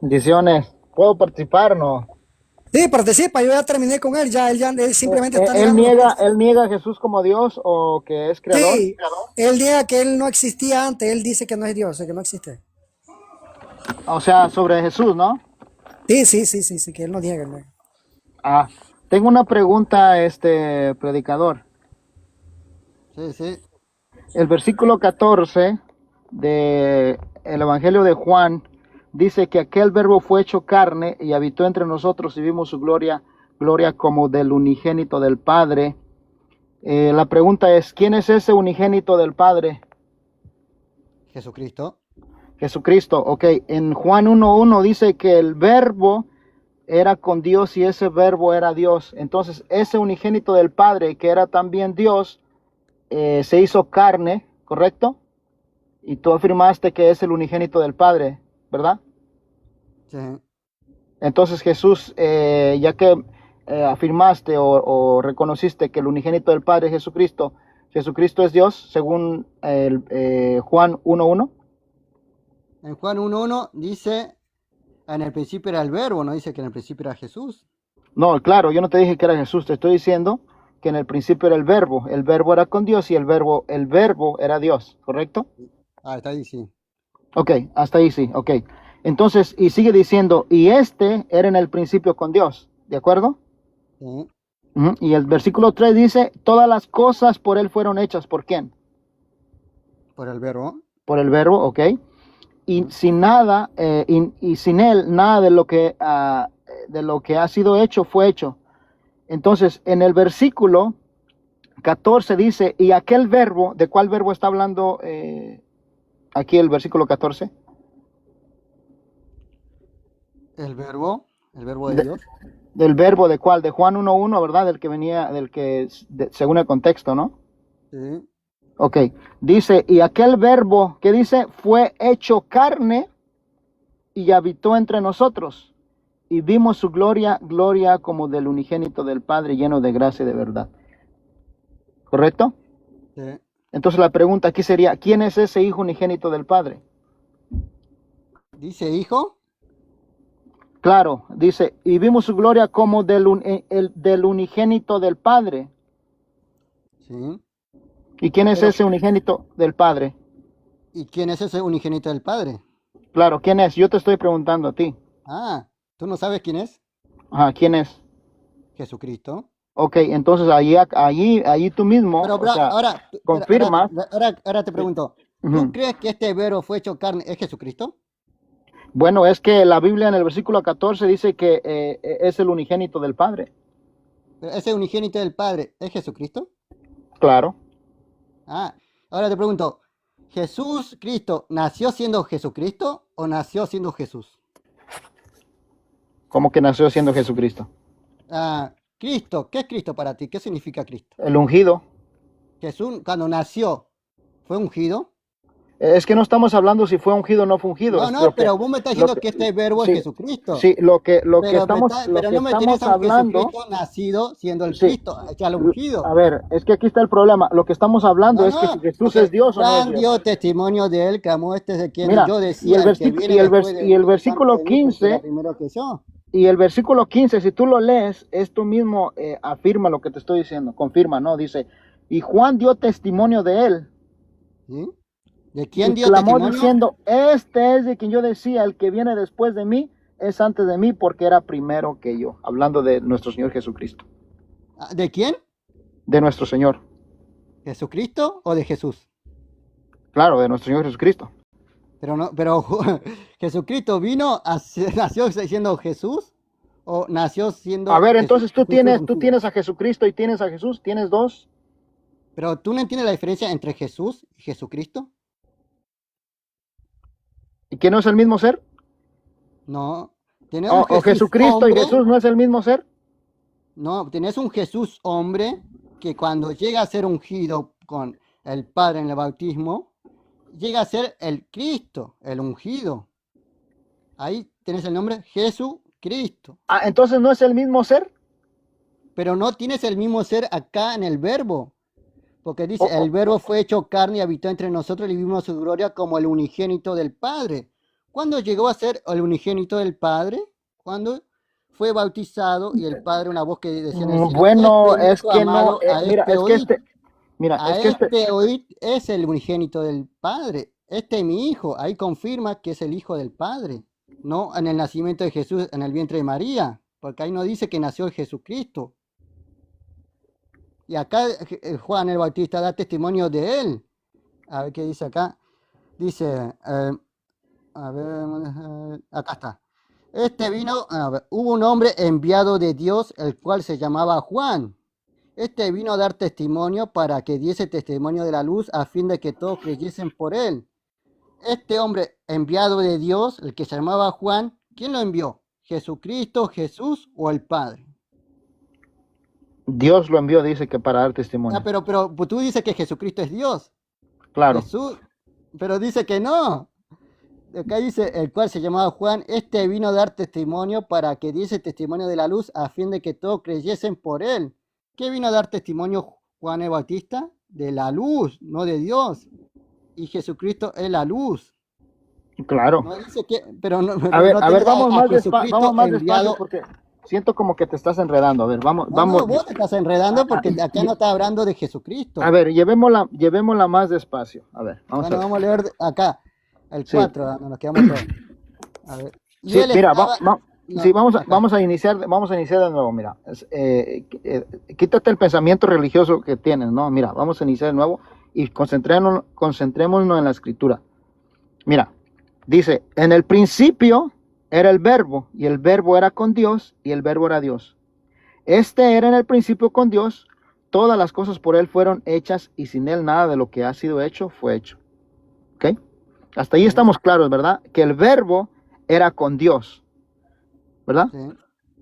Bendiciones. ¿Puedo participar? No. Sí, participa, yo ya terminé con él, él simplemente está ¿Él negando lo que niega, es. él niega a Jesús como Dios o que es creador? Sí, él niega que él no existía antes, él dice que no es Dios, que no existe. O sea, sobre Jesús, ¿no? Sí, que él no niega. Ah, tengo una pregunta, predicador. Sí, sí. El versículo 14 del Evangelio de Juan dice que aquel verbo fue hecho carne y habitó entre nosotros y vimos su gloria, gloria como del unigénito del Padre. La pregunta es, ¿quién es ese unigénito del Padre? Jesucristo. Jesucristo. Ok, en Juan 1.1 dice que el verbo era con Dios y ese verbo era Dios. Entonces, ese unigénito del Padre, que era también Dios, se hizo carne, ¿correcto? Y tú afirmaste que es el unigénito del Padre, ¿verdad? Sí. Entonces Jesús, ya que afirmaste o reconociste que el unigénito del Padre es Jesucristo, Jesucristo es Dios, según Juan 1.1. En Juan 1:1 dice, en el principio era el verbo, no dice que en el principio era Jesús. No, claro, yo no te dije que era Jesús, te estoy diciendo que en el principio era el verbo era con Dios y el verbo era Dios, ¿correcto? Ah, está ahí, sí. Ok, hasta ahí sí, ok. Entonces, y sigue diciendo, y este era en el principio con Dios, ¿de acuerdo? Sí. Y el versículo 3 dice, todas las cosas por él fueron hechas, ¿por quién? Por el verbo. Por el verbo, ok. Y Ujú. sin nada, y sin él, nada de lo que ha sido hecho fue hecho. Entonces, en el versículo 14 dice, y aquel verbo, ¿de cuál verbo está hablando aquí el versículo 14? El verbo de De- Dios. del verbo de cuál, de Juan 1.1, ¿verdad? Del que venía, según el contexto, ¿no? Sí. Ok, dice, y aquel verbo, ¿qué dice? Fue hecho carne y habitó entre nosotros. Y vimos su gloria, gloria como del unigénito del Padre, lleno de gracia y de verdad. ¿Correcto? Sí. Entonces la pregunta aquí sería, ¿quién es ese hijo unigénito del Padre? Dice hijo. Claro, dice, y vimos su gloria como del unigénito del Padre. Sí. ¿Y quién es Pero, ese unigénito del Padre? ¿y quién es ese unigénito del Padre? Claro, ¿quién es? Yo te estoy preguntando a ti. Ah, ¿tú no sabes quién es? Ajá, ¿quién es? Jesucristo. Ok, entonces allí tú mismo, Pero o sea, ahora, confirmas. ahora te pregunto, ¿tú Ujú. crees que este verbo fue hecho carne es Jesucristo? Bueno, es que la Biblia en el versículo 14 dice que es el unigénito del Padre. Pero ese unigénito del Padre es Jesucristo. Claro. Ah, ahora te pregunto, ¿Jesús Cristo nació siendo Jesucristo o nació siendo Jesús? Como que nació siendo Jesucristo. Ah, Cristo, ¿qué es Cristo para ti? ¿Qué significa Cristo? El ungido. Jesús cuando nació fue ungido. Es que no estamos hablando si fue ungido o no fue ungido. No, Es no, pero vos me estás lo diciendo que, que este verbo es sí, Jesucristo. sí, lo Pero que no me estamos interesa un hablando, Jesucristo nacido siendo el sí. Cristo, o sea, el ungido. A ver, es que aquí está el problema. Lo que estamos hablando No, es que si no, Jesús es porque Dios o no es Juan Dios. dio testimonio de él, que amó este de quien Mira, yo decía, el que viene después de y el mí, antes versículo de mí, porque era 15 primero que yo. y el versículo 15, si tú lo lees, esto mismo afirma lo que te estoy diciendo, confirma, ¿no? Dice, y Juan dio testimonio de él ¿Sí? ¿De y quién dio clamó testimonio? diciendo, este es de quien yo decía, el que viene después de mí es antes de mí porque era primero que yo, hablando de nuestro Señor Jesucristo, Ah, ¿de quién? de nuestro Señor, ¿Jesucristo o de Jesús? claro, de nuestro Señor Jesucristo. Pero no, pero Jesucristo vino nació siendo Jesús o nació A siendo ver, Jesús, entonces Jesús el tú ungido. tienes a Jesucristo y tienes a Jesús, tienes dos, Pero tú no entiendes la diferencia entre Jesús y Jesucristo. y que no es el mismo ser, No, tenés un o Jesús Jesucristo y hombre. Jesús no es el mismo ser. No, tenés un Jesús hombre que cuando llega a ser ungido con el Padre en el bautismo, llega a ser el Cristo, el ungido. Ahí tenés el nombre Jesucristo. Ah, entonces no es el mismo ser. Pero no tienes el mismo ser acá en el verbo. Porque dice, O- el verbo fue hecho carne y habitó entre nosotros y vimos su gloria como el unigénito del Padre. ¿Cuándo llegó a ser el unigénito del Padre? Cuando fue bautizado y el Padre, una voz que decía en el cielo, Bueno, este mi es hijo que no, amado, a mira, este oíd. A es que este, este oíd es el unigénito del Padre. Este es mi hijo. Ahí confirma que es el hijo del Padre. No en el nacimiento de Jesús en el vientre de María. Porque ahí no dice que nació Jesucristo. Y acá Juan el Bautista da testimonio de él. A ver qué dice acá. Dice, a ver, acá está. Este vino, a ver, hubo un hombre enviado de Dios, el cual se llamaba Juan. Este vino a dar testimonio para que diese testimonio de la luz a fin de que todos creyesen por él. Este hombre enviado de Dios, el que se llamaba Juan, ¿quién lo envió? ¿Jesucristo, Jesús o el Padre? Dios lo envió, dice que para dar Ah, testimonio. pero tú dices que Jesucristo es Dios. Claro. Jesús, pero dice que no. Acá dice, el cual se llamaba Juan, este vino a dar testimonio para que diese testimonio de la luz a fin de que todos creyesen por él. ¿Qué vino a dar testimonio Juan el Bautista? De la luz, no de Dios. Y Jesucristo es la luz. Claro. No dice que, pero no, A no ver, tenés a Jesucristo vamos más despacio enviado. porque siento como que te estás enredando. A ver, No, no, vos te estás enredando porque acá no está hablando de Jesucristo. a ver, llevémosla más despacio. A ver, vamos Bueno, a ver. vamos a leer acá, el Sí, 4, nos quedamos todos. A ver. Y sí, él mira, estaba, no, sí, acá. vamos a iniciar de nuevo. Mira, quítate el pensamiento religioso que tienes, ¿no? Mira, vamos a iniciar de nuevo y concentrémonos en la escritura. Mira, dice, en el principio era el verbo, y el verbo era con Dios, y el verbo era Dios. Este era en el principio con Dios, todas las cosas por él fueron hechas, y sin él nada de lo que ha sido hecho fue hecho. ¿Ok? Hasta ahí Sí, estamos claros, ¿verdad? Que el verbo era con Dios, ¿verdad? sí.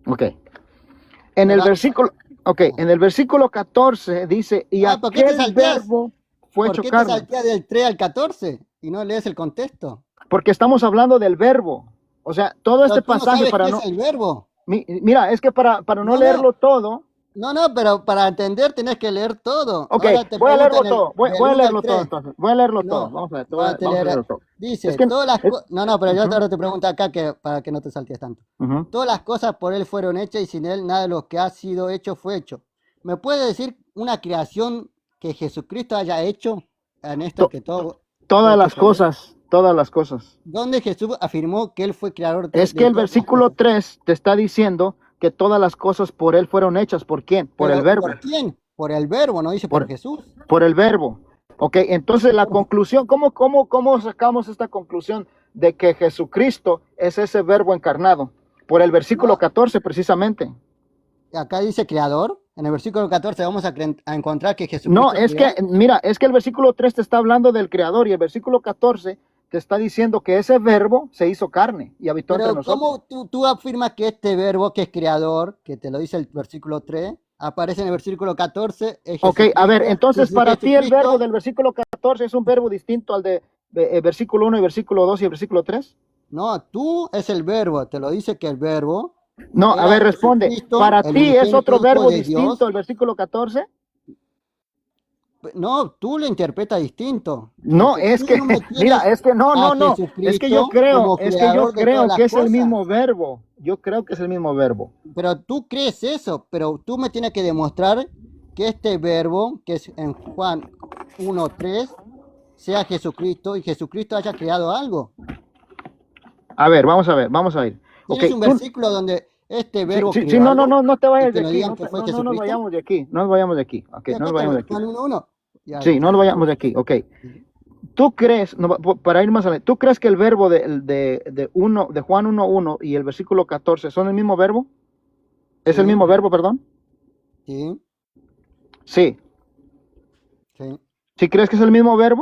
Ok. En el Pero, versículo, en el versículo 14 dice, y ¿por qué te aquel salteas? verbo fue ¿Por hecho qué te carne. salteas del 3 al 14 y no lees el contexto? Porque estamos hablando del verbo. O sea, todo Pero este tú no pasaje sabes para qué no, es el verbo. mira, es que para no No, no, leerlo todo, no, pero para entender tenés que leer todo. ok, Ahora te voy a preguntan leerlo todo, del voy a 1 al leerlo todo 3. entonces, voy a leerlo todo, No, vamos a ver, voy a vamos a leer. leerlo todo. Es Dice, que, todas las cosas. No, no, pero yo ujú, ahora te pregunto acá que, para que no te saltes tanto. ujú. Todas las cosas por él fueron hechas y sin él nada de lo que ha sido hecho fue hecho. ¿Me puede decir una creación que Jesucristo haya hecho en esto To- que todo fue todas hecho las por él? cosas, todas las cosas. ¿Dónde Jesús afirmó que él fue creador Es que de el todas las versículo cosas? 3 te está diciendo que todas las cosas por él fueron hechas. ¿Por quién? Por el ¿Pero verbo, por quién? Por el verbo, no dice por por, Jesús. por el verbo. Ok, entonces la conclusión, ¿cómo sacamos esta conclusión de que Jesucristo es ese verbo encarnado? Por el versículo No, 14 precisamente. acá dice creador. En el versículo 14 vamos a encontrar que No, Jesucristo es que, creó. mira, es que el versículo 3 te está hablando del creador y el versículo 14 te está diciendo que ese verbo se hizo carne y habitó entre Pero nosotros. ¿cómo tú afirmas que este verbo que es creador, que te lo dice el versículo 3, aparece en el versículo 14, es Ok, a ver, Jesucristo, y entonces si para ti el verbo Jesucristo, del versículo 14 es un verbo distinto al de versículo 1 y versículo 2 y el versículo 3. no, tú es el verbo, te lo dice que el verbo No, a era ver, responde. Jesucristo, ¿Para el ti es unigénito otro Hijo verbo de distinto Dios. el versículo 14? No, tú lo interpretas distinto, No, porque es tú que, no me mira, tienes es que no, a no, no. Jesucristo como Es que yo creador de todas creo las que es el cosas. mismo verbo. Yo creo que es el mismo verbo. Pero tú crees eso, pero tú me tienes que demostrar que este verbo, que es en Juan 1:3, sea Jesucristo y Jesucristo haya creado algo. A ver, vamos a ir. Ok, ¿Tienes un versículo donde este sí, verbo sí, sí, creó algo? no te Y vayas que de nos aquí, digan que fue no nos Jesucristo. vayamos de aquí, no nos vayamos de aquí, ok, Y no acá nos está vayamos de aquí. Juan 1:1. Ya, Sí, no nos vayamos de aquí, ok. ¿Tú crees, no, para ir más adelante, tú crees que el verbo de Juan 1:1 y el versículo 14 son el mismo verbo? ¿Es el sí, mismo verbo, perdón? sí, Sí. sí. ¿Sí crees que es el mismo verbo?